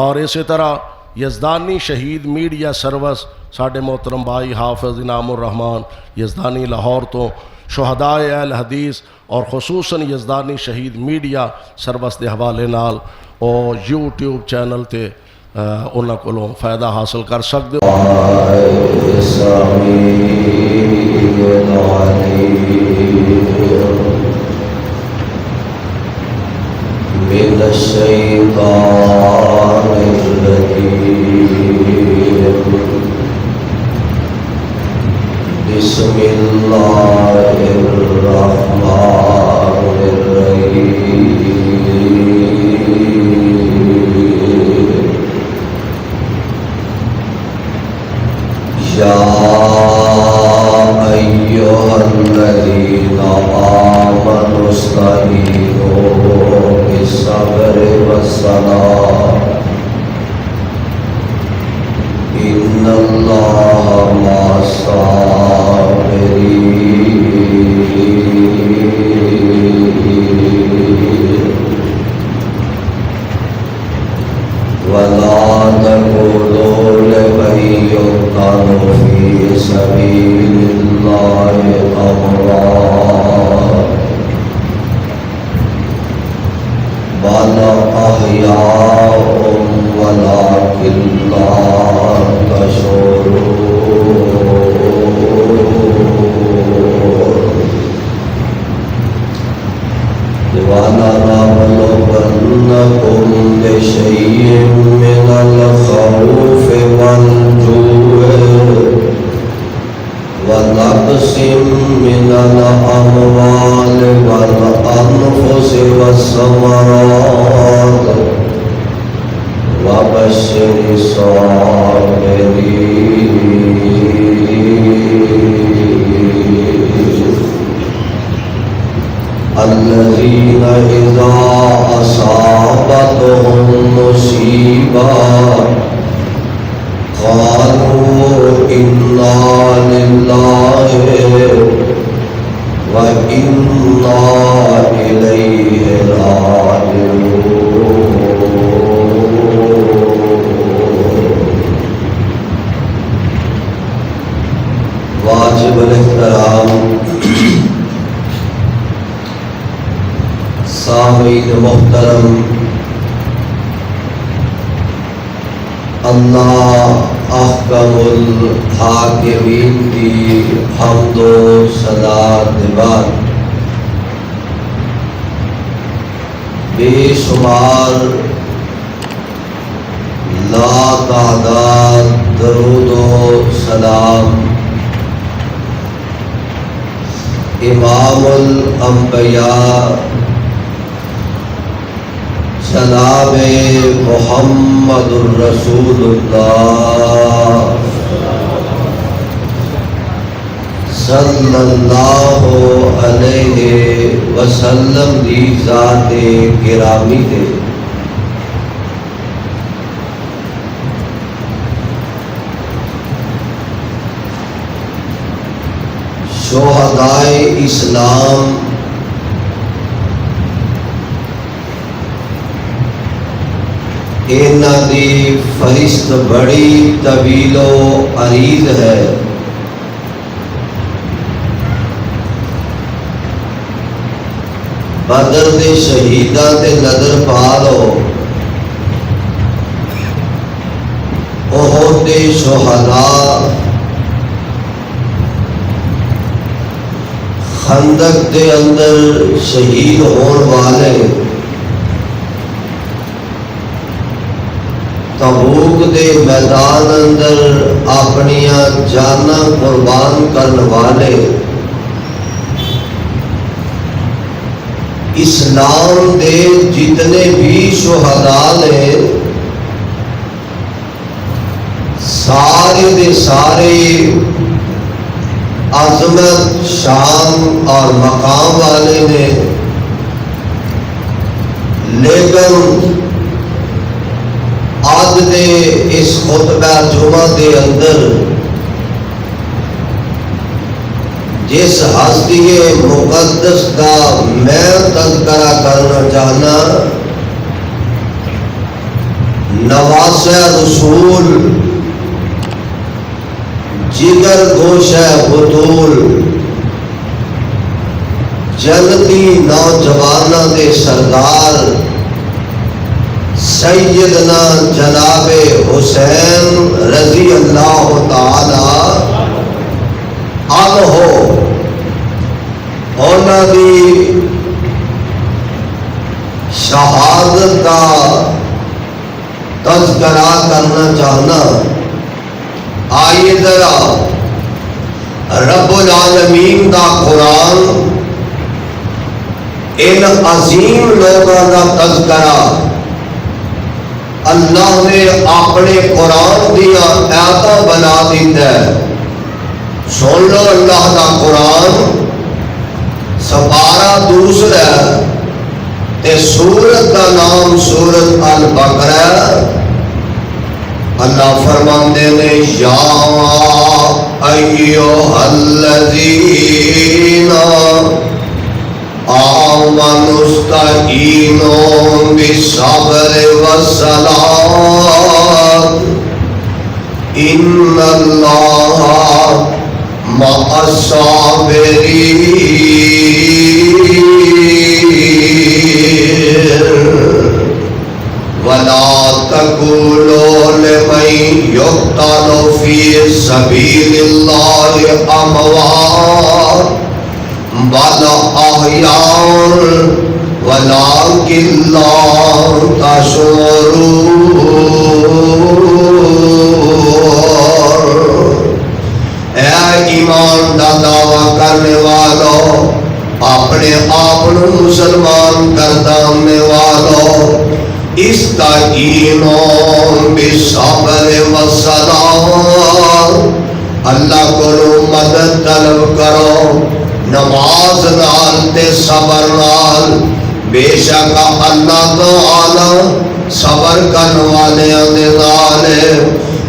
اور اسی طرح یزدانی شہید میڈیا سروس ساڈے محترم بھائی حافظ انعام الرحمان یزدانی لاہور تو شہدائے اہل حدیث اور خصوصاً یزدانی شہید میڈیا سروس دے حوالے نال اور یوٹیوب چینل تے انہاں کولوں فائدہ حاصل کر سکتے ہو۔ من الشیطان الرجیم بسم اللہ الرحمن الرحیم یا ایھا الذین آمنوا استعینوا بالصبر والصلاة ان اللہ مع الصابرین ولا تقولوا لمن يقتل في سبيل الله أموات بل أحياء ولكن لا تشعرون ولنبلونكم بشيء من الخوف والجوع ونقص من الأموال والأنفس والثمرات وبشر الصابرين الذين إذا أصابتهم مصيبة قالوا إنا لله وإنا إليه راجعون واجب الاحترام سامعین محترم، اللہ احکم الحاکمین کی حمد و ثنا کے بعد بے شمار لا تعداد درود و سلام امام الانبیاء جناب محمد الرسول اللہ صلی اللہ علیہ وسلم دی ذات گرامی دے شہدائے اسلام انہاں دی فہرست بڑی طویل و عریض ہے۔ بدر دے شہیداں تے نظر پا لو، احد دے شہداء، خندق دے اندر شہید ہون والے، تبوک دے میدان اندر اپنیاں جاناں قربان کرن والے، اسلام دے جتنے بھی شہداء نے سارے دے سارے عظمت، شان اور مقام والے نے، لیکن آج دے اس خطبہ جمعہ دے اندر جس ہستی مقدس کا میں تذکرہ کرنا چاہنا، نواس رسول جگر گوش بطول جنتی نوجوانوں دے سردار سیدنا جناب حسین رضی اللہ تعالی عنہ انہاں دی شہادت کا تذکرہ کرنا چاہنا. آئیے ذرا رب العالمین دا قرآن ان عظیم لوگوں کا تذکرہ اللہ نے اپنے قرآن دیا آیاتاں بنا دیتا ہے. سن لو اللہ کا قرآن سپارہ دوسرا تے سورت کا نام سورت البقرہ. اللہ فرماندے نے یا ایھا الذین آمنوا استعینوا بالصبر والصلاۃ ان اللہ مع الصابرین ولا تقولوا لمن يقتل في سبيل الله اموات بل احياء ولكن لا تشعرون. اے ایمان کا دعویٰ کرنے والوں، اپنے آپ مسلمان گرداننے والوں، استعینوا بالصبر والصلاۃ، اللہ کو مدد طلب کرو نماز نال تے صبر نال. بے شک اللہ تعالی صبر کرنے والیاں دے نال ہے.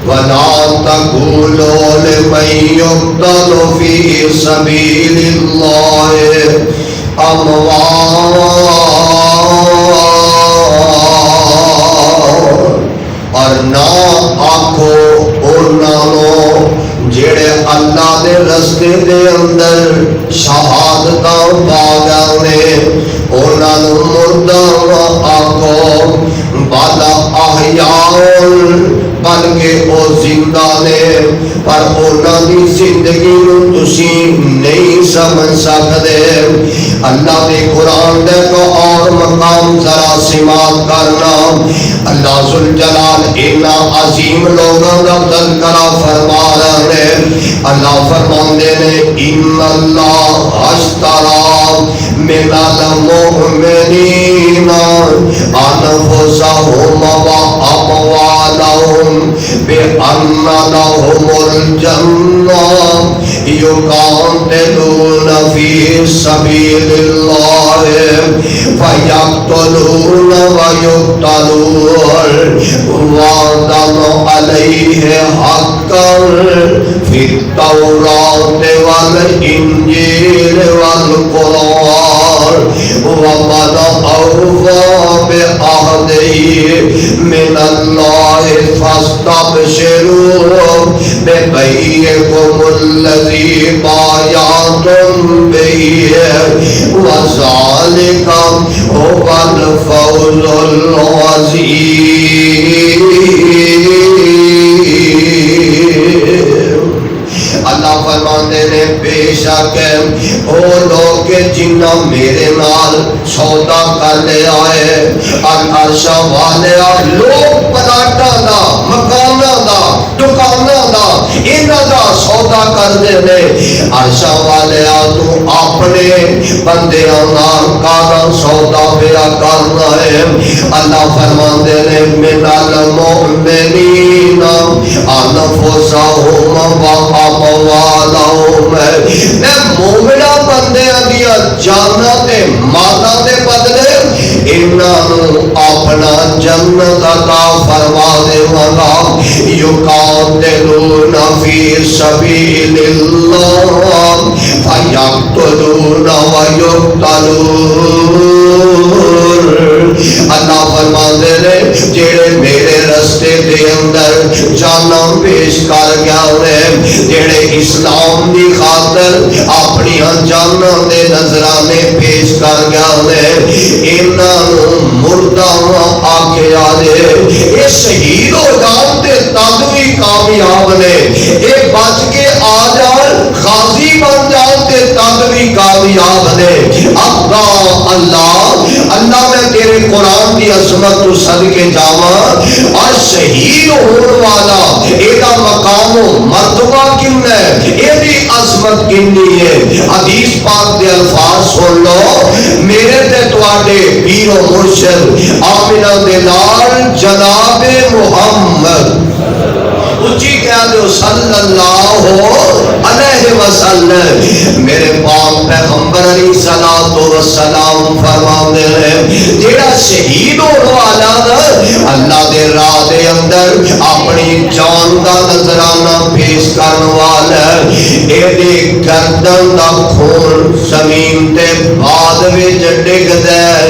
وَلَا تَقُولُوا لِمَن يُقْتَلُ فِي سَبِيلِ اللَّهِ أَمْوَاتٌ، اور نہ آکھو انہوں جڑے اللہ دے رستے دے اندر شہادتاں پا گئے انہوں مردہ آکھو. بل احیاء، بلکہ وہ زندہ نے پر انہوں دی زندگی نو تسی نہیں سمجھ سکتے. اللہ دے قرآن دے کو اور مقام ذرا سماعت کرنا. اللہ ذوالجلال اتنا عظیم لوگوں کا تذکرہ فرما رہے ہیں. اللہ فرماندے نے ان اللہ اشترى من المؤمنین انفسهم واموالهم بأن لهم الجنة يقاتلون في سبيل الله فيقتلون ويقتلون وعدا عليه حقا في التوراة والإنجيل والقرآن ومن أوفى بعهده من الله فاستبشروا ببيعكم الذي بايعتم به وذلك هو الفوز العظيم. اللہ فرماتے نے بے شک وہ لوگ جنہ میرے نال سودا کر لے آئے عرشاں والے لوگ پلاٹاں دا مکاناں دا دکاناں دا انہاں دا سودا کر دے نے. عرشاں والے تو اپنے بندیاں نال کادا سودا پیا کرنا ہے. اللہ فرماندے نے من المؤمنین انفسهم واموالهم، میں مومنہ بندیاں دیا جانا تے مالا دے بدلے انہوں اپنا جنت عطا فرما دے والا. یقاتلون فی سبیل اللہ فیقتلون ویقتلون. اللہ فرما دے جڑے میرے رستے پیش کر گیا جڑے اسلام دی خاطر اپنی جاناں دے نذرانے پیش کر گیا انہاں نوں مردہ آکھیا یہ شہید ہو جان تے تد بھی کامیاب نے، یہ بچ کے آ جان غازی بن جان تے تد بھی کامیاب نے۔ اللہ میں تیرے قرآن کی عظمت تو صدقے جاواں اور شہید ہون والا ایدا مقام و مرتبہ کن ہے، ایدی عظمت کنی ہے۔ حدیث پاک دے الفاظ سن لو، میرے تے تواڈے پیر و مرشد آمنہ دے نال جناب محمد اچھی کہہ دو صلی اللہ علیہ وسلم، میرے پاک پیغمبر علیہ الصلوۃ والسلام فرماتے ہیں جیڑا شہید ہونے والا اللہ دے راہ دے اندر اپنی جان دا نذرانہ پیش کرنے والا ایدی گردن دا خون زمین تے بعد وچ ڈگدا ہے،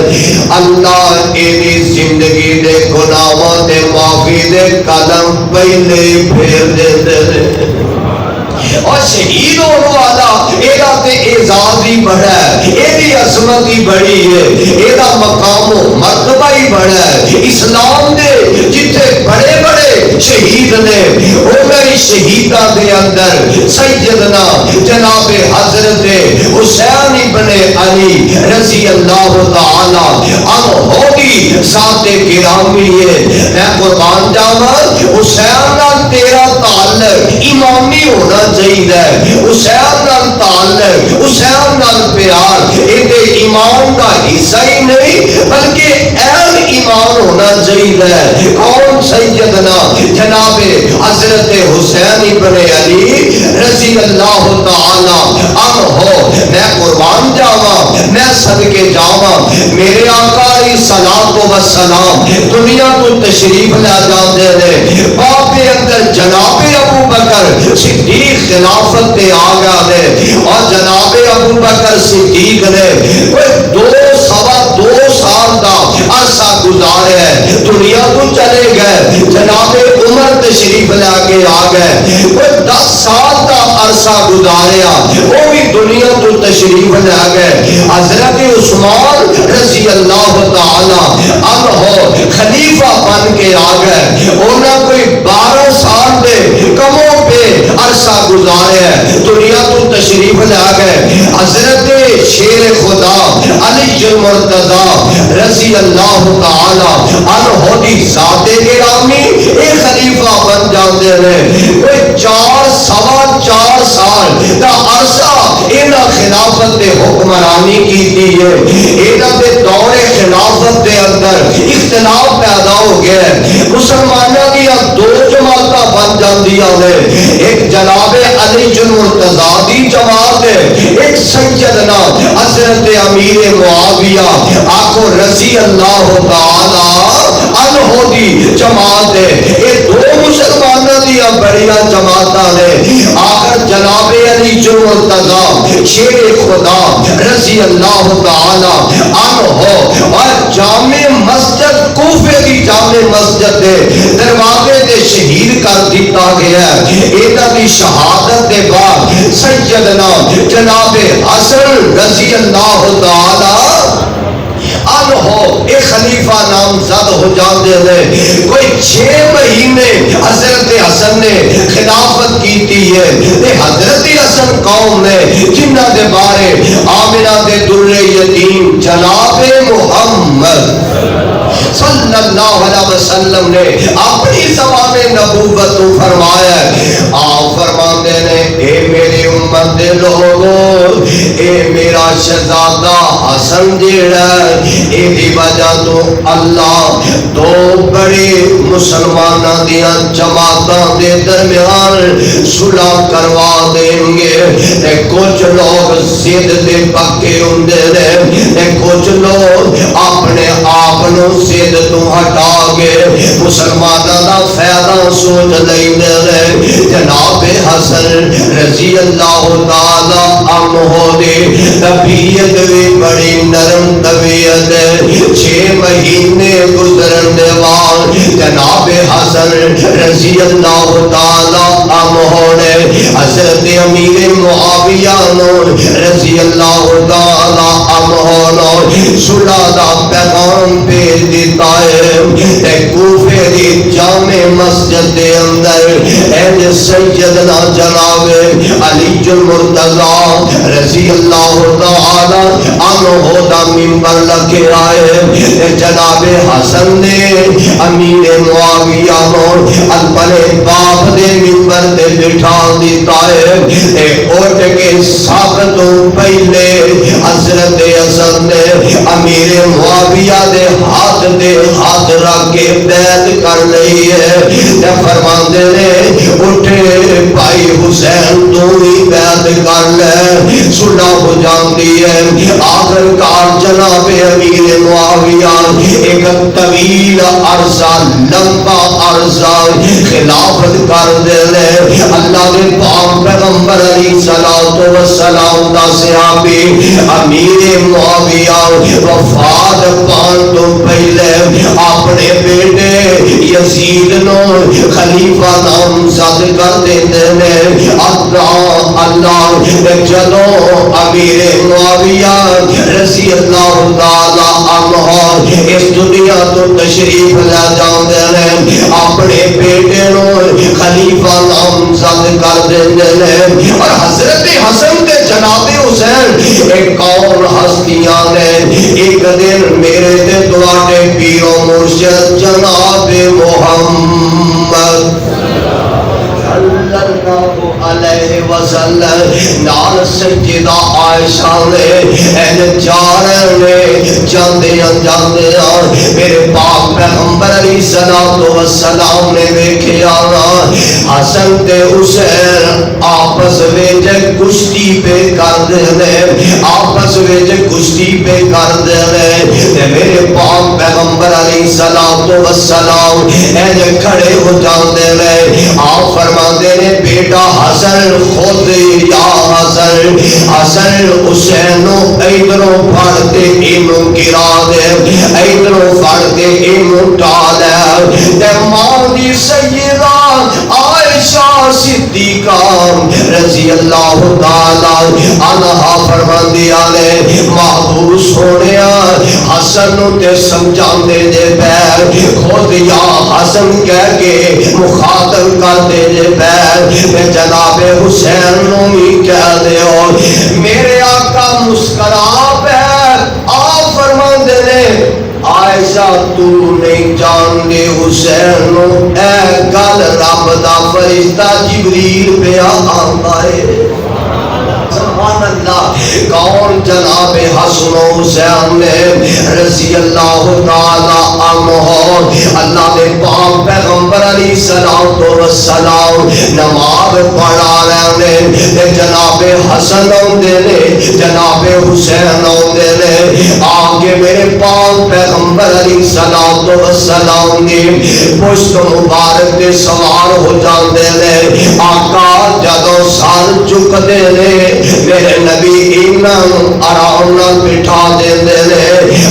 اللہ ایدی زندگی دے گناہاں تے معافی دے قدم پہلے پھیر دیتے ہیں۔ اور شہید ہونے والا ایدہ تے اعزاز ہی بڑا ہے، ایدی عظمت ہی بڑی ہے، ایدہ مقام و مرتبہ ہی بڑا ہے۔ اسلام دے جتنے بڑے بڑے شہید نے وہ میری شہیدہ دے اندر سیدنا جناب حضرت حسین ابن علی رضی اللہ تعالی عنہ کی ذات گرامی ہے۔ میں قربان جاواں حسین نال تیرا تعلق ایمانی ہونا چاہیے، حسین نال تعلق، حسین نال پیار ایدے ایمان کا حصہ ہی نہیں بلکہ اہل ایمان ہونا چاہیے۔ کون؟ سیدنا جناب حضرت حسین ابن علی رضی اللہ تعالی عنہ۔ میں قربان جاواں، میں صدقے جاواں، میرے آقا علیہ الصلوۃ والسلام دنیا تو تشریف لے جاندے نے، باب اندر جناب ابو بکر صدیق خلافت تے آ گیا نے، اور جناب ابو بکر صدیق نے کوئی 2 سال دا عرصہ گزارے ہے، دنیا تو چلے گئے۔ جناب عمر تشریف لے کے آ گئے، کوئی 10 سال دا عرصہ گزاریا، وہ بھی دنیا تو تشریف لے گئے۔ حضرت عثمان رضی اللہ تعالی عنہ خلیفہ بن کے آ گئے، انہوں کوئی 12 سال دے کموں پہ عرصہ گزارے ہیں، دنیا تو تشریف لے گئے۔ حضرت شیر خدا علی المرتضی رضی اللہ تعالی عنہ دی ذات گرامی ایک خلیفہ بن جاندے ہیں، کوئی 4 سال دا عرصہ انہاں خلافت دے حکمرانی کی ہے۔ انہاں دے دور خلافت دے اندر اختلاف پیدا ہو گیا ہے، مسلمانوں کی اب 2 جماعتاں بن جاندیاں نے، ایک جناب علی المرتضی دی جماعت ہے، ایک سیدنا حضرت امیر معاویہ آقا رضی اللہ تعالی عنہ دی جماعت ہے۔ یہ 2 مسلمانوں دی بڑیاں جماعتاں نے۔ آخر جناب علی المرتضی شیر خدا رضی اللہ تعالی عنہ اور جامع مسجد کوفے کی جامع مسجد دے دروازے دے شہید کر دیتا گیا ہے۔ ایدہ دی شہادت دے بعد سیدنا جناب حسن رضی اللہ تعالی عنہ ایک خلیفہ نامزد ہو جاندے ہیں۔ کوئی 6 مہینے حضرت حسن نے خلافت کیتی ہے۔ حضرت حسن قوم نے جنہ دے بارے آمنہ دے در یتیم جناب محمد صلی اللہ علیہ وسلم نے اپنی زبان نبوت فرمایا ہے۔ آپ فرماتے ہیں اے میری امت دے لوگو، اے میرا شہزادہ حسن جیڑا اے دی وجہ تو اللہ 2 بڑے مسلمانوں دیاں جماعتاں دے درمیان صلح کروا دیں گے۔ تے کچھ لوگ ضد دے پکے ہوندے نے، کچھ لوگ اپنے آپ نو ضد تو ہٹا کے مسلمانوں دا فائدہ سوچ لیندے نے۔ جناب حسن رضی اللہ تعالی عنہ دی طبیعت بھی بڑی نرم طبیعت ہے 6 مہینے گزرن دے بعد جناب حسن رضی اللہ تعالی عنہ نے حضرت امیر معاویہ رضی اللہ تعالی عنہ نے صلح دا پیغام بھیج دیتا ہے کوفے دی جامع مسجد دے اندر اے سیدنا جناب علی المرتضی رضی اللہ تعالی عنہ دا منبر لگے آئے جناب حسن نے امیر معاویہ کو اپنے باپ دے منبر دے بٹھا دیتا ہے اٹھ کے سب تو پہلے حضرت حسن نے امیر معاویہ دے ہاتھ رکھ کے بیعت کر لئی ہے فرماندے نے اٹھے بھائی حسین تو ہی بیعت کر لے صلح ہو جاتی ہے آخر کار جناب امیر معاویہ ایک طویل عرصہ لمبا عرصہ خلافت کر دے لے اللہ کے پاک پیغمبر علیہ السلام دا صحابی امیر معاویہ وفات پان تو پہلے اپنے بیٹے یزید نو خلیفہ نامزد کر دیتے ہیں اللہ جدو امیر معاویہ رضی اللہ تعالی عنہ اس دنیا تو تشریف لے جاندے ہیں اپنے بیٹے نو خلیفہ نامزد کر دیتے ہیں اور حضرت حسن کے جناب حسین ایک اور ہستیاں نے ایک دن میرے تے تواڈے پیر و مرشد جناب محمد صلی اللہ علیہ وسلم نال سیدہ عائشہ نے جاندے میرے پاک پیغمبر علیہ السلام نے ویکھیا حسن تے حسین آپس وچ کشتی پہ کر دے آپس وچ کشتی پہ کر دے تے میرے پاک پیغمبر علیہ السلام اے کھڑے ہو جاندے نے آپ فرماندے نے بیٹا حسن خود یا حسن حسن حسینو ایدروں پھڑ کے اینو گرا دے ایدروں پھڑ کے اینو ٹالے تے ماں دی سیدہ عائشہ صدیقہ رضی اللہ تعالی عنہا فرماندیاں نے محبوب سونیا حسن نو تے سمجھاندے دے پیر خود یا حسن کہہ کے مخاطب کر دے دے پیر جناب حسین نو بھی کہہ دے میرے آقا مسکرا پیر آپ فرماندے نے عائشہ تو نہیں جان دے حسین نو اے گل رب دا فرشتہ جبریل پہ آندا ہے سبحان اللہ کون جناب حسن و حسین نے رضی اللہ تعالی عنہ اللہ دے پاک پیغمبر علیہ السلام نماز پڑھا رہے نے جناب حسن ہوندے نے جناب حسین ہوندے نے آگے میرے پاک پیغمبر علیہ السلام نے پشت مبارک دے سوار ہو جاندے نے آقا جدو سر چکدے نے میرے نبی انہاں آرام نال بٹھا دیندے نے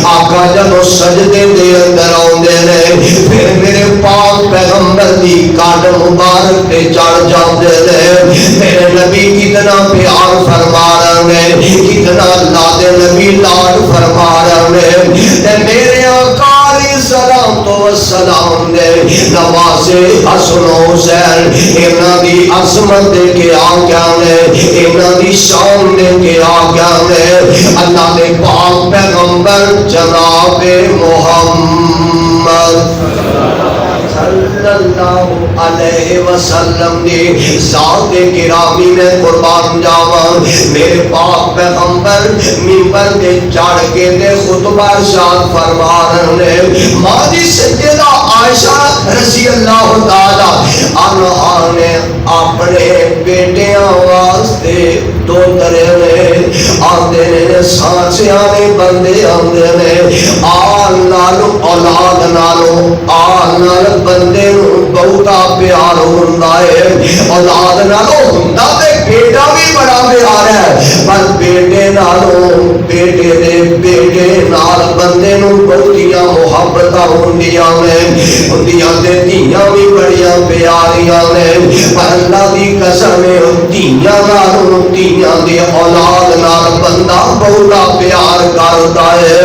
آقا جدو سجدے دے اندر آوندے نے پھر میرے پاک پیغمبر دی کاٹ مبارک تے چڑھ جاندے نے میرے نبی کتنا پیار فرما رہے ہیں کتنا اللہ دے نبی لاڈ فرما رہے ہیں تے میرے آقا السلام دے نوازے حسن و حسین انہاں دی عظمت دے کے آگیا نے انہاں دی شان دے کے آگیا نے اللہ دے پاک پیغمبر جناب محمد صلی اللہ علیہ وسلم نے ذات گرامی میں قربان جاواں میرے پاک پیغمبر منبر تے چڑھ کے تے خطبہ ارشاد فرما رہے ہیں ماں دی سیدہ عائشہ رضی اللہ تعالی عنہا نے اپنے بیٹیاں واسطے دو طرح آندے نے سانسیانے بندے آندے نے آل نالو اولاد نالو آل نال بندے نو بہتا پیار نالوں ہوندا ہے، اولاد نالوں ہوندا تے بیٹا بھی بڑا پیارا ہے، پر بیٹے نالوں بیٹے دے بیٹے نال بندے نوں بہتیاں محبتاں ہوندیاں نے، ہوندیاں تے دھیاں بھی بڑیاں پیاریاں نے، پر اللہ دی قسم ہے دھیاں نالوں دھیاں دی اولاد نال بندہ بہتا پیار کردا ہے۔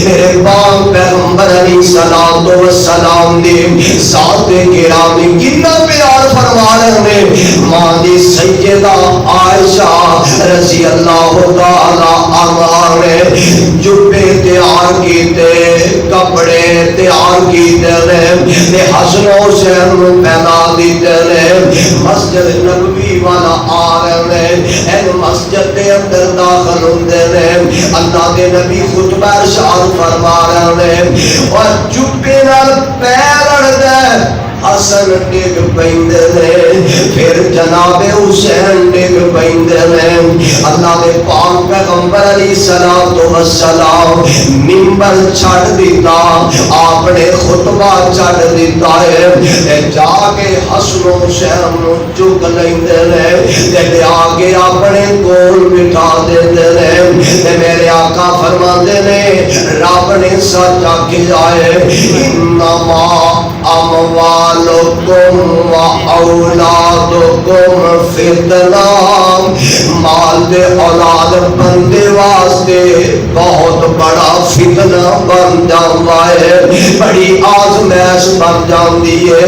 میرے پاک پیغمبر علیہ السلام و سلام دی ذات گرامی کتنا پیار فرما رہے ہیں، ماں دی سیدہ عائشہ رضی اللہ تعالی عنہا نے جبے تیار کیتے، کپڑے تیار کیتے نے، حسن و حسین نو پہنا دیتے نے، مسجد نبوی والا آ رہے ہیں، این مسجد دے اندر داخل ہوندے نے، اللہ دے نبی خطبہ ارشاد فرما رہے ہیں، اور جبے نال پیر اڑدا حسن ڈگ پیندے نے، پھر جناب حسین ڈگ پیندے نے، اللہ دے پاک پیغمبر علیہ السلام منبر چھڑ دیتا، آپ نے خطبہ چھڑ دیتا ہے، جا کے حسن و حسین نو چک لیندے نے، تے آگے اپنے کول بٹھا دیندے نے، میرے آقا فرماندے نے رب نے سچ آکھیا ہے، انما اموالکم و اولادکم فتنہ، مال دے اولاد بندے واسطے بہت بڑا فتنہ بن جاتا ہے، بڑی آزمائش بن جاتی ہے۔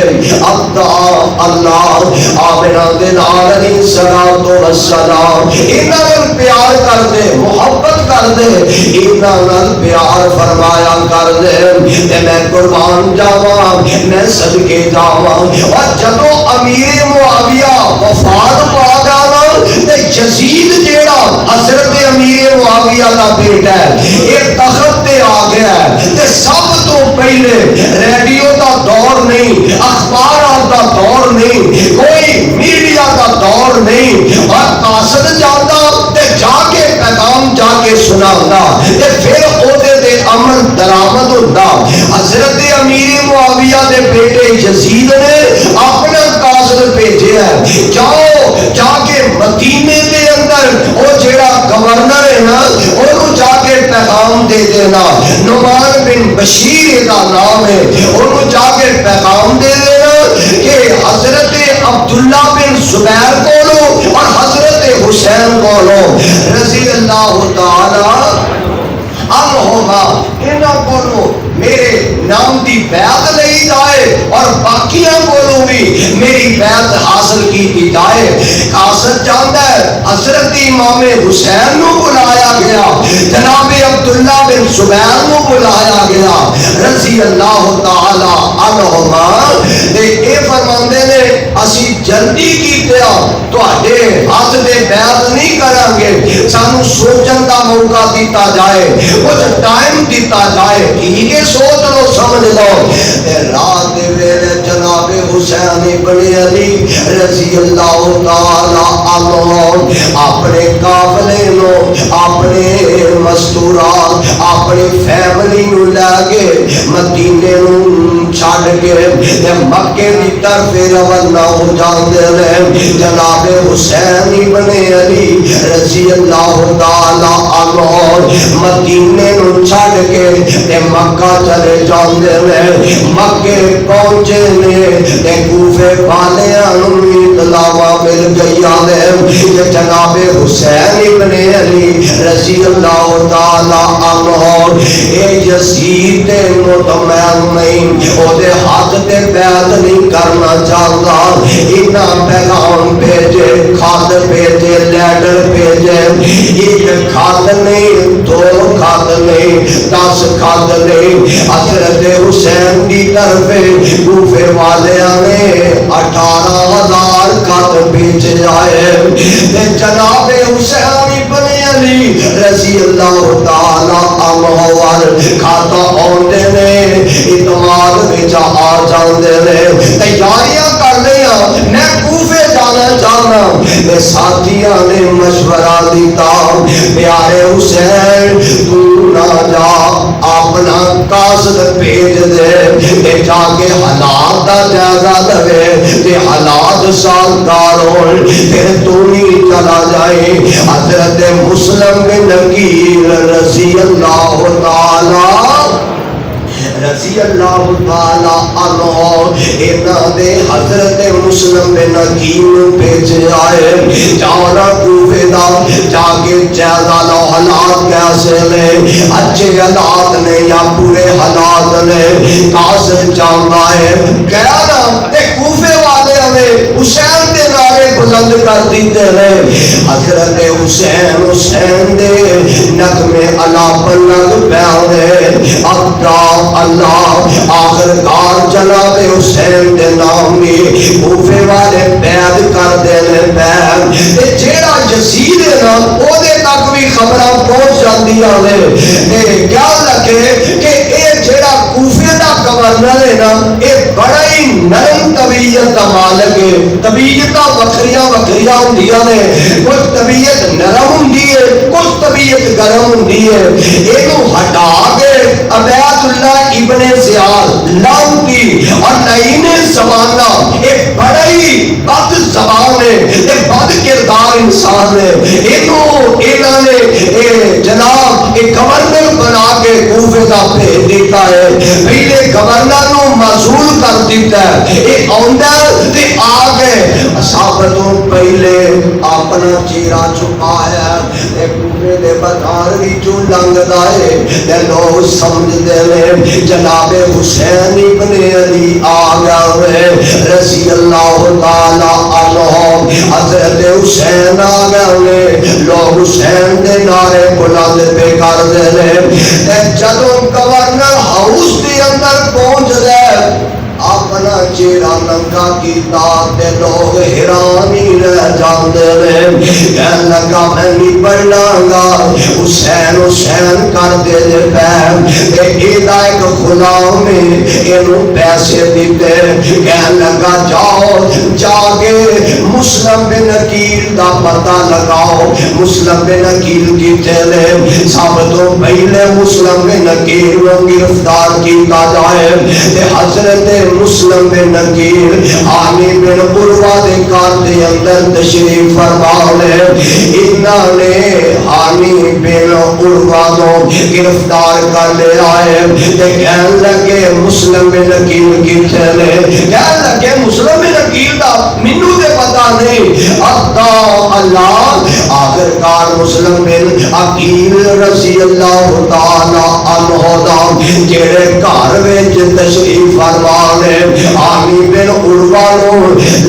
اللہ آمنہ دے نال علیہ الصلوۃ والسلام انہاں نال پیار کر دے، محبت کر دے، انہاں نال پیار فرمایا کر دے، تے میں قربان جاواں، میں صدقے جاواں، اور جدو امیر معاویہ وفات پا جانا تے یزید جیڑا حضرت امیر معاویہ دا بیٹا ہے یہ تخت تے آ گیا ہے، تے سب تو پہلے ریڈیو دا دور نہیں، اخبارات دا دور نہیں، کوئی میڈیا دا دور نہیں، اور قاصد جاتا تے جا کے پیغام جا کے سناتا، تے پھر عہدے دے عمل درآمد ہوتا۔ حضرت امیر معاویہ دے بیٹے یزید نے اپنا قاصد بھیجے ہے، جاؤ جا کے مدینے دے اندر وہ جیڑا گورنر ہے نا انہوں جا کے پیغام دے دینا، نعمان بن بشیر کا نام ہے، انہوں جا کے پیغام دے دینا کہ حضرت عبداللہ بن زبیر کولو اور حضرت حسین کولو رضی اللہ تعالی عنہما انہاں کولو میرے نام دی بیعت لئی جائے اور باقیاں کولو بھی میری بیعت حاصل کی جائے۔ قاصد جاندا ہے حضرت امام حسین نو بلایا گیا، جناب عبداللہ بن زبیر نو بلایا گیا رضی اللہ تعالی عنہما، تے اے فرماندے نے اسی جلدی کیتے تواڈے ہاتھ دے بیعت نہیں کران گے، سانو سوچن دا موقع دیتا جائے، کچھ ٹائم دیتا جائے، ٹھیک ہے سوچ لو سمجھ لو۔ رات دے ویلے جناب حسین ابن علی رضی اللہ تعالی عنہ اپنے قافلے نو اپنے مستورات اپنی فیملی نو لے کے مدینے نو چھڈ کے مکے دی طرف روانہ ہو جاندے نے۔ جناب حسین ابن علی رضی اللہ تعالی عنہ مدینے نو چھڈ کے مکہ چلے جاندے نے، مکے پہنچے نے تے کوفے والیاں نوں اطلاع مل گئیاں نے کہ جناب حسین ابن علی رضی اللہ تعالی عنہ اے یزید دے مطمئن نہیں، او دے ہاتھ تے بیعت نہیں کرنا چاہتا، انہاں پیغام بھیجے، خط بھیجے، لیٹر بھیجے، ایک خط نہیں، دو خط نہیں، 10 خط نہیں، حضرت حسین کی طرف کوفے والیاں نے 18,000 خط بھیج جائے، جناب حسین ابن علی رضی اللہ تعالی عنہ وال خط آندے نے، اعتماد وچ آ جاندے نے، تیاریاں کر لیا میں کوفے جانا چاہنا، میرے ساتھیاں نے مشورہ دیتا پیارے حسین تو نہ جا، اپنا قاصد بھیج دے، جا کے حالات دا جائزہ دے، تے حالات 10 سال گار ہو پھر تو نہیں چلا جائے. حضرت مسلم بن عقیل رضی اللہ تعالی عنہ انہاں دے حضرت مسلم بن عقیل بھیجے آئے جانا کوفے دا جا کے جائزہ لو حالات کیسے نے, اچھے حالات نے یا برے حالات نے. قاصد جانا ہے کہنا تے کوفے والے ہمیں حسین دے نعرے بلند کر دیتے ہیں. حضرت حسین حسین دے نغمے علا پر لگ پے ابدا اللہ آخرکار جناب حسین دے نام بھی کوفے والے بیعت کر دینے پے. جیڑا یزید ہے نا او دے تک بھی خبراں پہنچ جاندیاں نے. کیا لگے کہ اے جیڑا کوفے دا گورنر ہے نا اے بڑا ہی نرم طبیعت دا مالک ہے. طبیعتاں وکھریاں وکھریاں ہوندیاں نے, کچھ طبیعت نرم ہوندی ہے کچھ طبیعت گرم ہوندی ہے. اینو ہٹا کے عبید اللہ ابن زیاد لاؤنی اور لعین زمانہ ایک بڑا ہی بد زبان ہے, ایک بد کردار انسان ہے. انہوں نے جناب ایک گورنر بنا کے کوفے کا بھیج دیتا ہے. پہلے گورنر نو معزول کر دیتا ہے, ایک آنڈر تے آ گئے صحابتوں پہلے اپنا چہرہ چھپایا تے کوفے دے بازار وچوں لنگدا ہے تے لوگ سمجھدے نے جناب حسین ابن علی آ گئے رضی اللہ تعالی عنہ. حضرت حسین آ گئے, لوگ حسین دے نعرے بلند پہ کر دے. جدوں گورنر ہاؤس دے اندر پہنچ گئے اپنا چہرہ ننگا کیتا تے لوگ حیران ہی رہ جاندے نے. کہن لگا میں نہیں پڑھنا گا حسین حسین کر دے پے. ایدا ایک غلام اینو پیسے دیتے. کہن لگا جاؤ جا کے مسلم بن عقیل دا پتہ لگاؤ. مسلم بن عقیل کیتے نے, سب تو پہلے مسلم بن عقیل کو گرفتار کیتا جائے. حضرت مسلم بن عقیل ہانی بن عروہ دے گھر دے اندر تشریف فرما لے. انہاں نے ہانی بن عروہ کو گرفتار کر لے آئے تے کہن لگے مسلم بن عقیل کیتے نے. کہن لگے مسلم بن عقیل دا مینوں تے پتہ نہیں. اللہ آخرکار مسلم بن عقیل رضی اللہ تعالی عنہ دا جڑے گھر وچ تشریف فرما لے عامی بن عروہ نو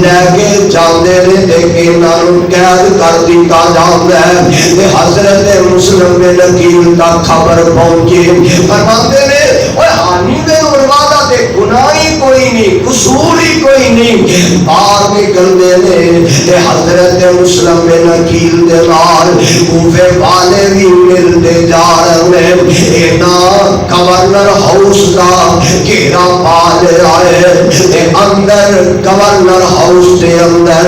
لے کے جاندے نے تے انہاں نوں قید کر دتا جاندا ہے. تے حضرت مسلم بن عقیل دا خبر پہنچی. فرماندے نے اوے عامی بن عروہ دا تے گناہ ہی کوئی نہیں, قصور ہی کوئی نہیں. باہر نکلدے نے تے حضرت مسلم بن عقیل دے نال کوفے والے بھی ملتے جا رہے ہیں. انہاں گورنر ہاؤس دا گھیرا پا لے آئے تے اندر گورنر ہاؤس دے اندر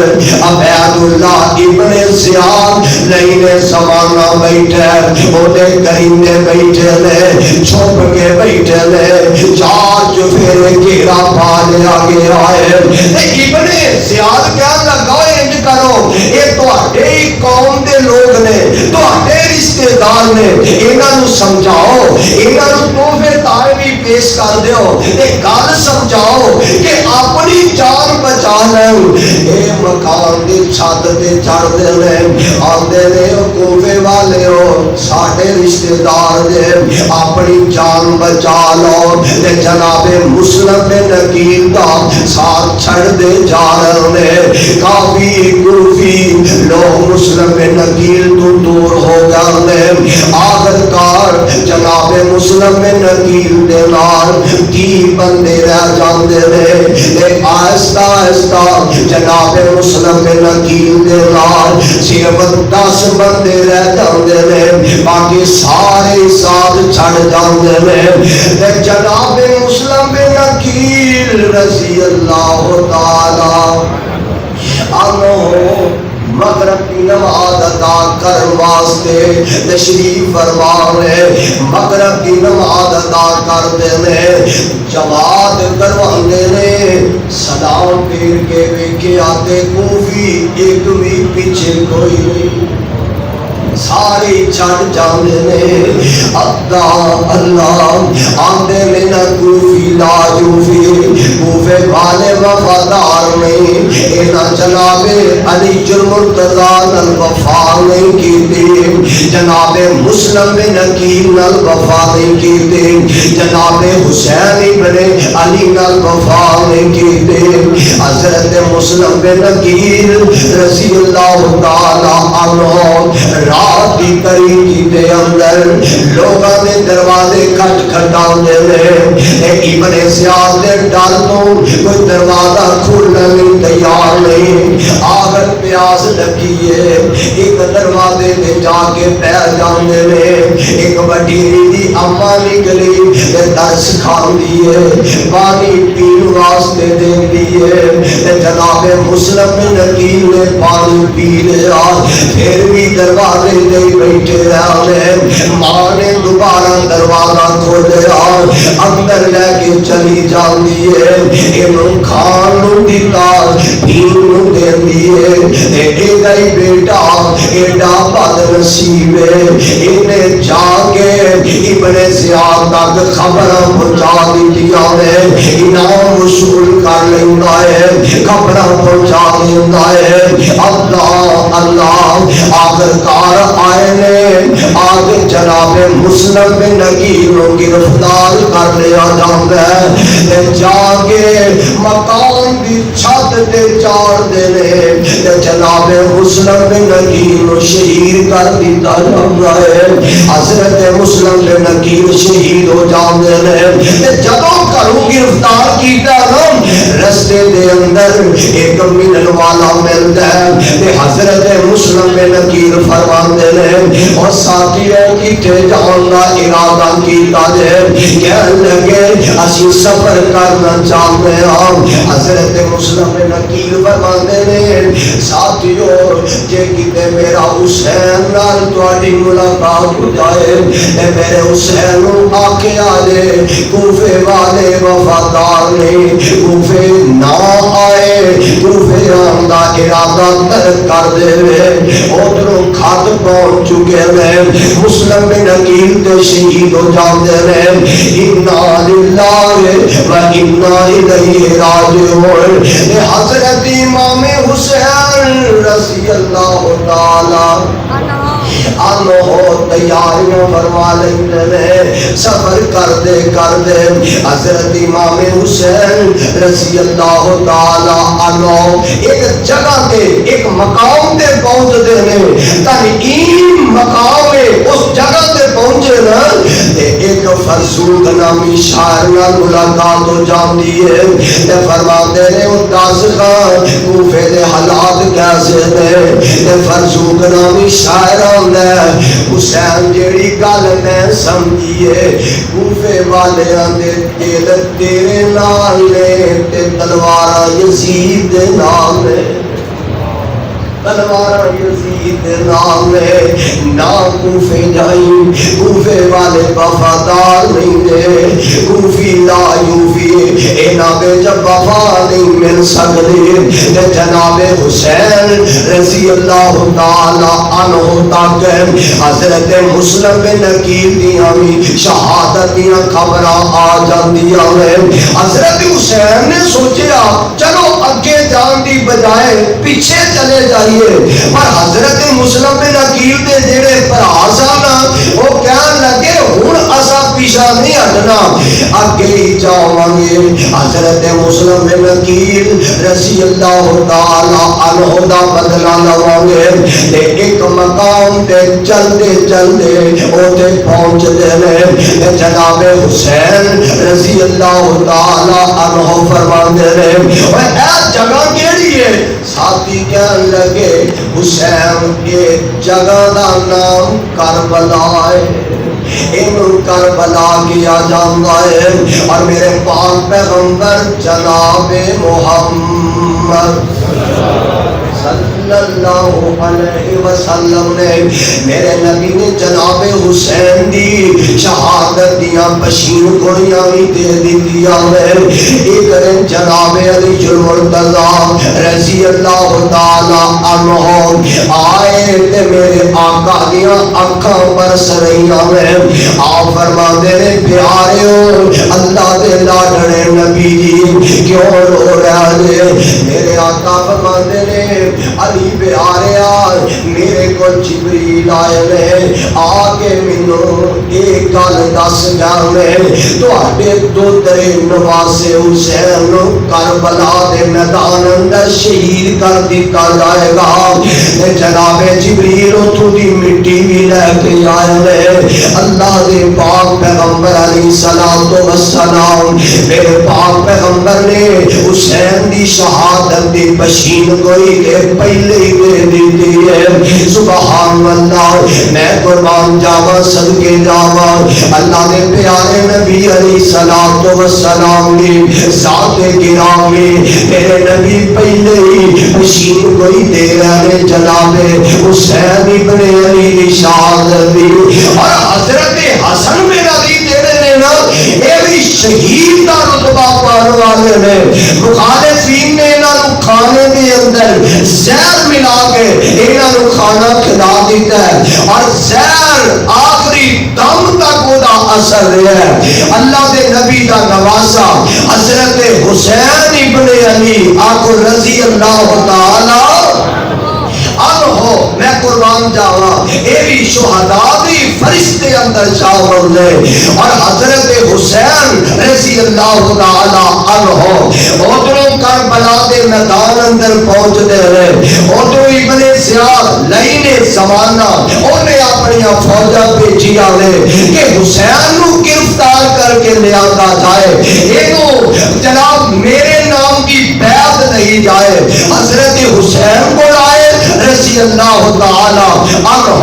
عبید اللہ ابن زیاد لعین زمانہ بیٹھے, اودے کریندے بیٹھے نے, چھپ کے بیٹھے نے. چار چفیرے گھیرا پا لیا گیا ہے. ابن زیاد کہنے لگا انج کرو یہ تہاڈے ہی قوم دے لوگ نے, تہاڈے رشتے دار نے, انہاں نوں سمجھاؤ, انہاں نوں تحفے تحائف بھی پیش کر دیو تے گل سمجھاؤ کہ اپنی جان بچا لیں. اے مکان دی چھت تے چڑھ دے نے, آندے نے کوفے والے ہو ساڈے رشتے دار دے اپنی جان بچا لو. تے جناب مسلم بن عقیل دا ساتھ چھڑ دے جا رہے نے. کافی کوفی لوگ مسلم بن عقیل تو دور ہو گئے. آخرکار جناب مسلم بن عقیل دے نال 30 بندے رہ جاندے نے. آہستہ آہستہ جناب مسلم بن عقیل دے نال صرف 10 بندے رہ جاندے نے, باقی سارے ساتھ چھڑ جاندے نے. جناب مسلم بن عقیل رضی اللہ تعالی عنہ مغرب کی نماز ادا کرنے واسطے تشریف فرما نے مغرب کی نماز ادا کرتے ہیں جماعت کرواندے نے سلام پھیر کے ویکھے آتے کوفی ایک بھی پیچھے کوئی نہیں سارے چھڑ جاندے نے اللہ اللہ آندے میں نہ کوفی لا یوفی کوفے والے وفادار نہیں اینا جناب علی المرتضی نل وفا نہیں کیتی جناب مسلم بن عقیل نل وفا نہیں کیتی جناب حسین ابن علی نل وفا نہیں کیتی حضرت مسلم بن عقیل رضی اللہ تعالی عنہ رات کی تاریکی دے اندر لوگاں نے دروازے کھٹ کھٹاندے نے ابن زیاد دے ڈر تو کوئی دروازہ کھولنا نہیں تیار نہیں آگر پیاس لگی ہے ایک دروازے میں جا کے پیر جاندے نے ایک وڈیری دی اما نکلی درس کھان دیے پانی پین واسطے دے دیے جناب مسلم بن عقیل نے پانی پی لیا پھر بھی دروازے دے بیٹھے رہے ماں نے دوبارہ دروازہ کھولیا اندر لے کے چلی جاندی ہے انہوں کھان نوں دیتا پین نوں دے دیے اے گئی بیٹا ایڈا بد نصیب ہے انہیں جا کے ابن زیاد تک خبراں پہنچا دیتیاں نے انعام وصول کر لیندہ ہے خبراں پہنچا دیندہ ہے اللہ اللہ آخرکار آئے نے آگے جناب مسلم بن عقیل کو گرفتار کر لیا جاتا ہے جا کے مقام دی چھت تے چار دینے جناب مسلم بن عقیل کو شہید کر دیتا جاتا ہے حضرت مسلم بن عقیل شہید ہو جاتے ہیں جدوں کروں گرفتار کیتا ہم رستے دے اندر ایک منن والا ملتا ہے حضرت مسلم بن عقیل فرماندے نے اور ساتھیوں کی جان کا ارادہ کیتا ہے کہنے لگے اسی سفر کرنا چاہتے ہیں حضرت مسلم بن عقیل فرماندے نے ساتھیوں جے کتے میرا حسین نال تہاڈی ملاقات ہو جائے اے میرے حسین نوں آکے آلے کوفے والے وفادار نہیں کوفے نہ آئے کوفے آن دا ارادہ ترک کر دے ادھروں خط پہنچ چکے ہیں مسلم بن عقیل تے شہید ہو جاتے ہیں انا للہ و انا الیہ راجعون حضرت امام حسین رضی اللہ تعالی عنہ تیاریاں فرما لیندے سفر کر دے حضرت امام حسین رضی اللہ تعالی عنہ ایک جگہ تے ایک مقام تے پہنچ دے نے تنعیم مقام ہے اس جگہ تے پہنچے نا ایک فرزوق نامی شاعر نال ملاقات ہو جاندی ہے تے فرماتے نے او دس خان کوفے دے حالات کیسے نے فرزوق نامی شاعر آندا حسین جیڑی گل میں سمجھیے کوفے والے آندے دل تیرے نال نے تے تلوار یزید دے نال نے تلوار یزید نام ہے نا کوفے جائیں کوفے والے وفادار نہیں دے کوفی لا یوفی اینا بے جب وفا نہیں مل سکتے جناب حسین رضی اللہ تعالی عنہ تک حضرت مسلم بن عقیل دی ہمیں شہادت دیاں خبراں آ جاندیاں ہیں حضرت حسین نے سوچیا چلو اگے جان دی بجائے پیچھے چلے جائیے پر حضرت مسلم بن عقیل دے جڑے بھرا سن وہ کہن لگے ہن اسا پیچھے نہیں ہٹنا اگے ہی جاواں گے حضرت مسلم بن عقیل رضی اللہ تعالی عنہ دا بدلہ لواں گے تے ایک مقام تے چلدے چلدے اوتے پہنچ دے نے جناب حسین رضی اللہ تعالی عنہ فرماندے نے اوے اے جگہ کیڑی ہے ساتھی کہن لگے حسین کے جگہ دا نام کربلا ہے انہوں کربلا کیا جاتا ہے اور میرے پاک پیغمبر جناب محمد صلی اللہ علیہ وسلم نے میرے نبی نے جناب حسین دی شہادت دیاں بشیر گوڑیاں بھی دے دیا میں ایک دن جناب علی المرتضی رضی اللہ تعالی عنہ آئے تے میرے آقا دیاں اکھاں پر سرائیاں میں آپ فرما دے پیارے ہو اللہ دے لاڈڑے نبی جی کیوں رو رہے ہیں میرے آقا فرما دے علی پیارے میرے کو جبریل آئے نے آگے منو ایک گل دس جانے تو آٹے دو ترے نواسے حسین کربلا دے میدان اندر شہید کر دیتا جائے گا جناب جبریل تو دی مٹی بھی لے کے آئے نے اللہ دے پاک پیغمبر علیہ السلام میرے پاک پیغمبر نے حسین دی شہادت دی بشین گوئی کے پہلے ہی دے دی ہے سبحان اللہ میں قربان جاوا صدقے جاوا اللہ نے پیارے نبی علیہ السلام نے ذات گرامی میرے نبی پہلے ہی بشیر کوئی دے رہے جناب حسین ابن علی کی شہادت دی اور حضرت حسن بن علی تیرے نے نا یہ بھی شہید کا رتبہ پانے والے نے مخالفین نے انہوں کھانے کے اندر زہر ملا کے انہوں کھانا کھلا دیتا ہے اور زہر آخری دم تک وہ دا اثر رہا ہے اللہ دے نبی دا نواسا حضرت حسین ابن علی آقا رضی اللہ تعالی عنہ میں قربان جاوا اے بھی شہداء دی فرشتے اندر شامل نے اور حضرت حسین رضی اللہ تعالی عنہ ادھروں کربلا دے میدان اندر پہنچتے رہے ادھروں ابن زیاد لئی نے زمانہ انہیں اپنی فوجہ بھیجی آلے کہ حسین نو گرفتار کر کے لے آتا جائے ایک جناب میرے نام کی بیعت نہیں جائے حضرت حسین کو آئے رضی اللہ تعالی عنہ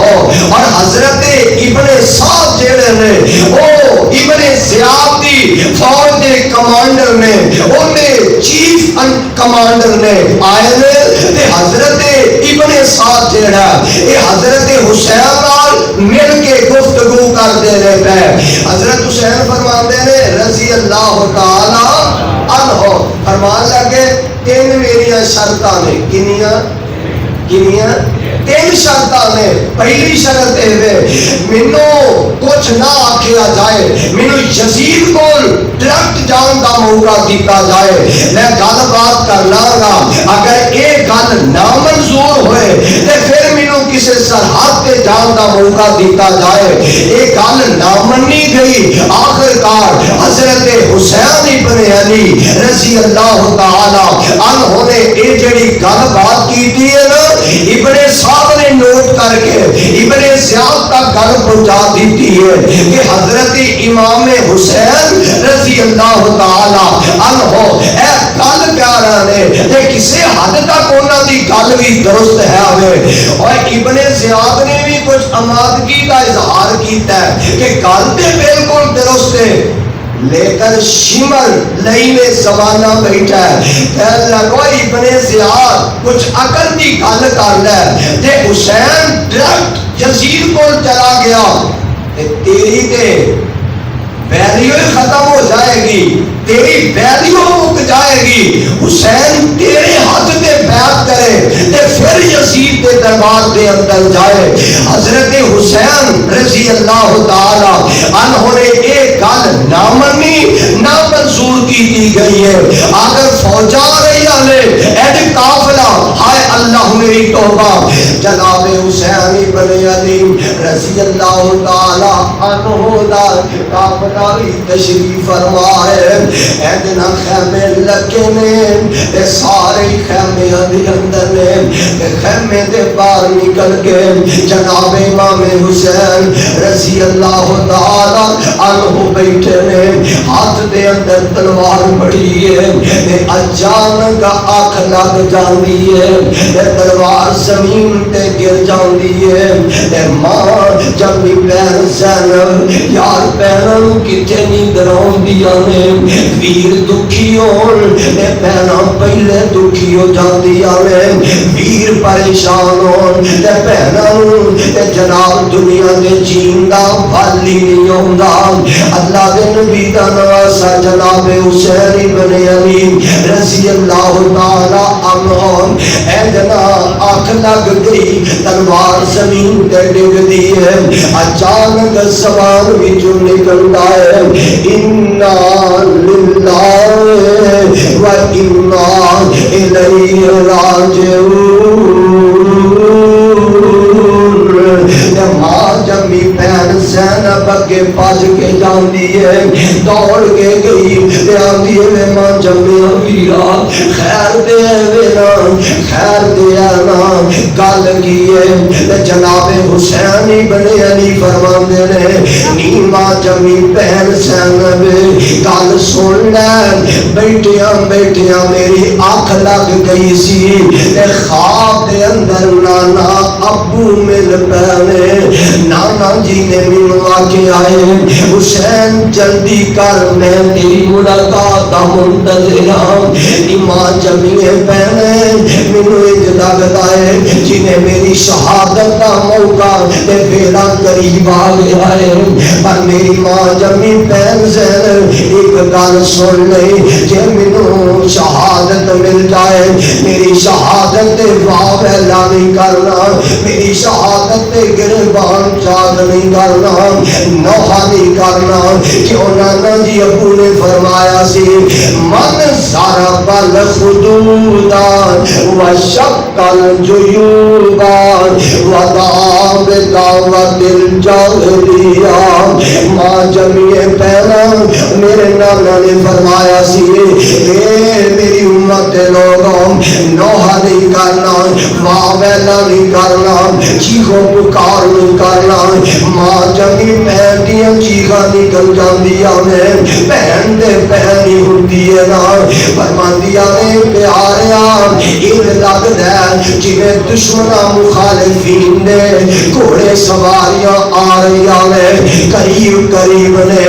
اور حضرت ابن سعد جیڑے نے وہ ابن زیاد دی فوج دے کمانڈر نے انہیں چیف کمانڈر نے آئے نے حضرت ابن سعد جیڑا یہ حضرت حسین نال مل کے گفتگو کر دے رہے پہ حضرت حسین فرماتے ہیں رضی اللہ تعالی عنہ فرمان لگے تین میریاں شرطاں نے کنیاں تین شرطاں نے پہلی شرط ہے مینوں کچھ نہ آکھیا جائے مینوں یزید کو ڈائریکٹ جان دا موقع دیتا جائے میں گل بات کرنا گا اگر یہ گل نامنظور ہوئے تے پھر مینوں کسی سرحد تے جان دا موقع دیتا جائے یہ گل نہ منی گئی آخرکار حضرت حسین ابن علی رضی اللہ تعالی عنہ نے یہ جڑی گل بات کی ہے نا ابن صاحب نے نوٹ کر کے ابن زیاد تک گل پہنچا دیتی ہے کہ حضرت امام حسین رضی اللہ تعالی عنہ اے گل پیارا نے کہ کسی حد تک انہاں دی گل بھی درست ہے اور ابن زیاد نے بھی کچھ آمادگی کا اظہار کیتا ہے کہ گل تے بالکل درست ہے لیکن شمر لئی میں زمانہ بیٹھا ہے کہنے لگو ابن زیاد کچھ عقل دی گل کر لے تے حسین ڈائریکٹ یزید کو چلا گیا تیری تے ویلیو ختم ہو جائے گی تیری ویلیو مک جائے گی حسین تیرے ہاتھ تے بیعت کرے تے پھر یزید کے دربار دے اندر جائے حضرت حسین رضی اللہ تعالی عنہ نے ایک گل نہ منی نہ منظور کی گئی ہے اگر فوجا رہی آلے ایڈ قافلہ ہائے اللہ میری توبہ جناب حسین ابن علی رضی اللہ تعالی عنہ دا قافلہ تشریف فرمائے ایدنا خیمے لگے نے سارے خیمے اندر نے خیمے دے باہر نکل کے جناب امام حسین رضی اللہ تعالی عنہ بیٹھے نے ہاتھ دے اندر تلوار پڑی ہے تے اچانک اکھ لگ جاندی ہے تے تلوار زمین تے گر جاندی ہے تے ماں جب بھی بہن زینب یار بہنوں کتنے نیندر آندیاں نے ویر دکھی ہون تے بہناں پہلے دکھی ہو جاندیاں نے ویر پریشان ہون تے بہنوں تے جناب دنیا دے جیندا پھل ہی نہیں ہوندا اللہ دے نبی دا نواسا جناب حسین بن علی رضی اللہ تعالی عنہ اے جناب آنکھ لگ گئی تلوار زمین تے ڈگ دی ہے اچانک سوال وچوں نکلدا ہے انا للہ و انا الیہ راجعون ماں جمی بہن زینب اگے بھج کے جاندی ہے دوڑ کے گئی تے آندی ہے ماں جمی ویرا خیر دے وینا خیر دے نا گل کی ہے تے جناب حسین بن علی فرماندے نے نی ماں جمی بہن زینب گل سن لے بیٹھیاں بیٹھیاں میری اکھ لگ گئی سی تے خواب دے اندر نانا ابو مل پے نانا جی نے ملوا کے آئے حسین جلدی کر میں تیری ملاقات دا منتظر ہوں ماں جمیے پہنے مینوں اج لگدا ہے جنہیں میری شہادت دا موقع تے بیڑا قریب آ گیا ہے پر میری ماں جمی پہن زین ایک گل سن لے جے مینوں شہادت مل جائے میری شہادت تے واہ ویلا نہیں کرنا میری شہادت تے گربان چاک نہیں کرنا نوحہ نہیں کرنا کیوں نانا جی ابو نے فرمایا سی من ضرب الخدودان و شق الجیوبان و دعا بدعوت الجاہلیہ ماں جمیع پہلا میرے نانا نے فرمایا سی اے میری امت لوگوں نوحہ نہیں کرنا واہ ویلا نہیں کرنا چیخو پکار نہیں کرنا ماں جمی بہن دیاں چیخاں نکل جاندیاں نے بہن دے بہن ہی ہوندی ہے نا فرماندیاں نے پیاریا یہ لگدا ہے جویں دشمنا مخالفین نے گھوڑے سواریاں آ رہیاں نے قریب قریب نے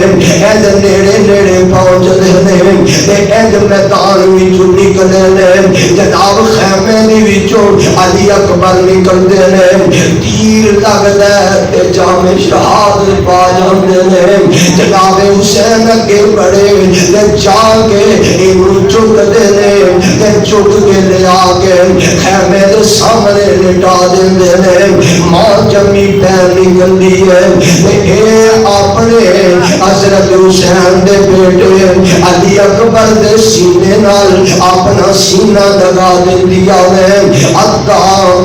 اند نیڑے نیڑے پہنچدے نے تے اند میدان وچوں نکلے نے جناب خیمے دی وچوں علی اکبر نکلدے نے تیر لگدا ہے تے جام شہادت پا جاندے نے جناب حسین اگے بڑے تے جا کے اینوں چکدے نے تے چک کے لے آ کے خیمے دے سامنے لٹا دیندے نے ماں جمی پہن نکلدی ہے تے اے اپنے حضرت حسین دے بیٹے علی اکبر دے سینے نال اپنا سینہ لگا دیندی ہے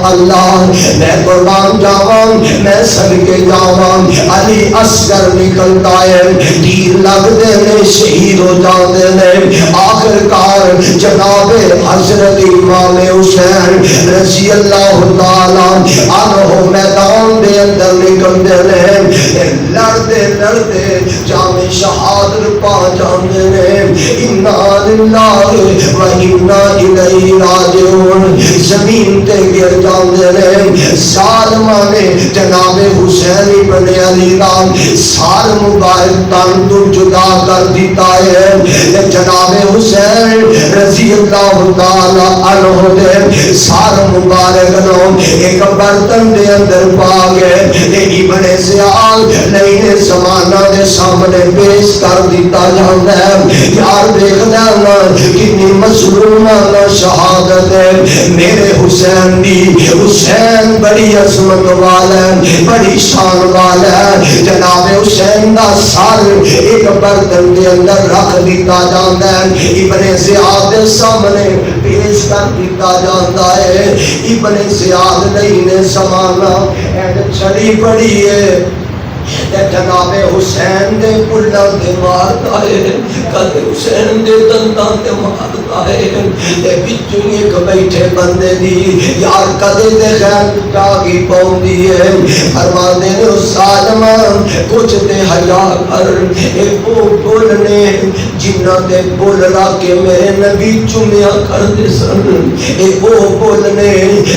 اللہ میں قربان جاواں میں صدقے جاواں علی اصغر نکلتا ہے تیر لگدے نے شہید ہو جاندے نے آخرکار جناب حضرت امام حسین رضی اللہ تعالی عنہ میدان دے اندر نکلدے نے لڑدے لڑدے جام شہادت پا جاندے نے انا للہ و انا الیہ راجعون زمین تے گر جاندے نے ظالماں نے جناب حسین بن علی دا سار مبارک تن تو جدا کر دیتا ہے جناب حسین رضی اللہ تعالی عنہ دے سار مبارک نو ایک برتن دے اندر پا گئے ابن زیاد نئے زمانہ دے سامنے پیش کر دیتا جاتا ہے یار دیکھنا نا کتنی مظلومانہ شہادت ہے میرے حسین دی حسین بڑی عظمت والا ہے بڑی شان والا ہے جناب حسین دا سر ایک برتن دے اندر رکھ دیتا جاتا ہے ابن زیاد دے سامنے پیش کر دیتا جاتا ہے ابن زیاد نہیں نے زمانہ چھڑی پڑی ہے تے جناب حسین دے بلّاں تے ماردا ہے، کدے حسین دے دنداں تے ماردا ہے، تے وچوں ایک بیٹھے بندے دی یار کدے تے خیر جاگی پاؤندی ہے، فرماندے نے ظالم کچھ تے حیا کر، اے او بول نے جنہاں تے بول رکھ کے میرے نبی چومیا کردے سن، اے او بول نے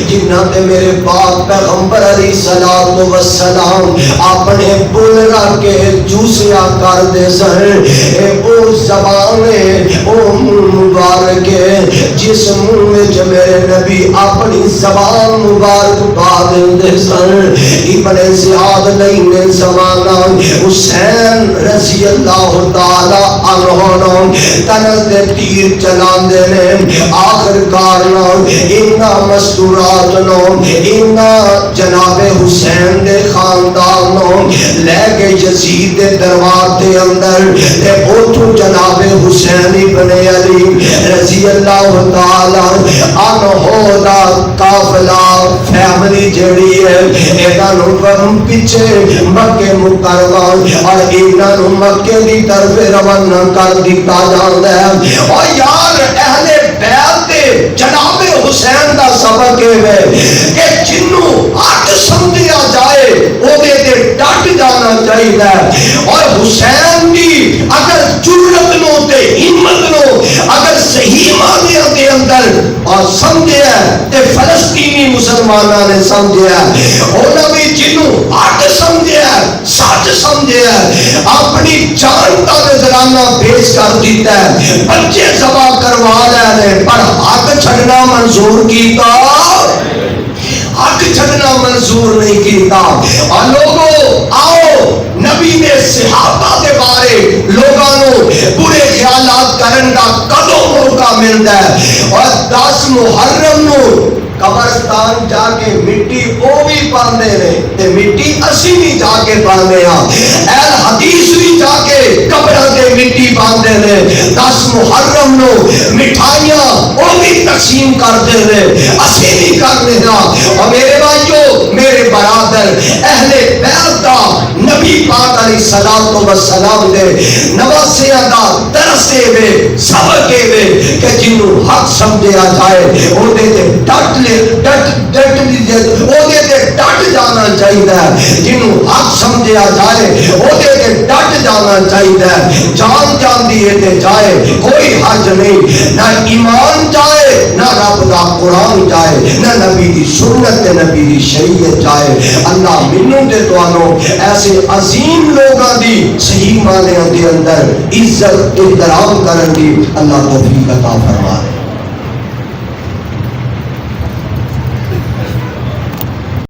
جنہاں تے میرے پاک پیغمبر علیہ الصلوۃ والسلام اپنے بول رکھ کے چوسیا کردے سن، اے او زبان ہے او منہ مبارک ہے جس منہ وچ میرے نبی اپنی زبان مبارک پا دے سن۔ ابن زیاد نہیں نے زمانہ حسین رضی اللہ تعالی عنہ تنز دے تیر چلاندے نے، آخر کار اینا مستورات نو اینا جناب حسین دے خاندان نو لے کے یزید دے دربار دے اندر تے اوتھوں جناب حسین ابن علی رضی اللہ تعالی عنہ دا قافلہ فیملی جڑی ہے اینا نو پیچھے مکہ مکرمہ اور اینا نو مکہ دی طرف روانہ کر دیتا جاندا ہے۔ اور یار اہل بیت دے جناب حسین دا سبق ہے کہ جنوں حق سمجھیا جائے او دے تے ڈٹ جانا چاہیے، اور حسین دی اگر جرأت نو تے ہمت نو اگر صحیح معنیاں دے اندر اور سمجھیا تے فلسطینی مسلماناں نے سمجھیا، انہاں بھی جنوں حق سمجھیا سچ سمجھیا اپنی جان کا نذرانہ پیش کر دیتا ہے، بچے ذبح کروا لے پر حق چھڈنا منظور کیتا، حق چھڈنا منظور نہیں کیتا۔ اور لوگوں آؤ نبی نے صحابہ کے بارے لوگاں نو برے خیالات کرن دا کدوں موقع ملدا ہے، اور 10 محرم نو قبرستان جا کے مٹی وہ بھی پاندے نے تے مٹی اسی بھی جا کے پاندے ہاں، اہل حدیث بھی جا کے قبراں تے مٹی پاندے نے، 10 محرم نو مٹھائیاں وہ بھی تقسیم کرتے نے اسی بھی کرنے ہاں۔ اور میرے بھائیو میرے برادر اہل بیت دا نبی پاک علیہ الصلوۃ والسلام دے نواسیاں دا درس دے سبق دے کہ جنوں حق سمجھیا جائے او دے تے ڈٹ جانا چاہیے، جنوں حق سمجھیا جائے وہ ڈٹ جانا چاہیے، جان جاندی ہے تے جائے کوئی حرج نہیں، نہ ایمان جائے نہ رب دا قرآن جائے نہ نبی دی سنت تے نبی دی شریعت جائے۔ اللہ منوں تے تانوں ایسے عظیم لوگاں دی صحیح معنیاں دے اندر عزت احترام کرن دی اللہ توفیق عطا فرمائے۔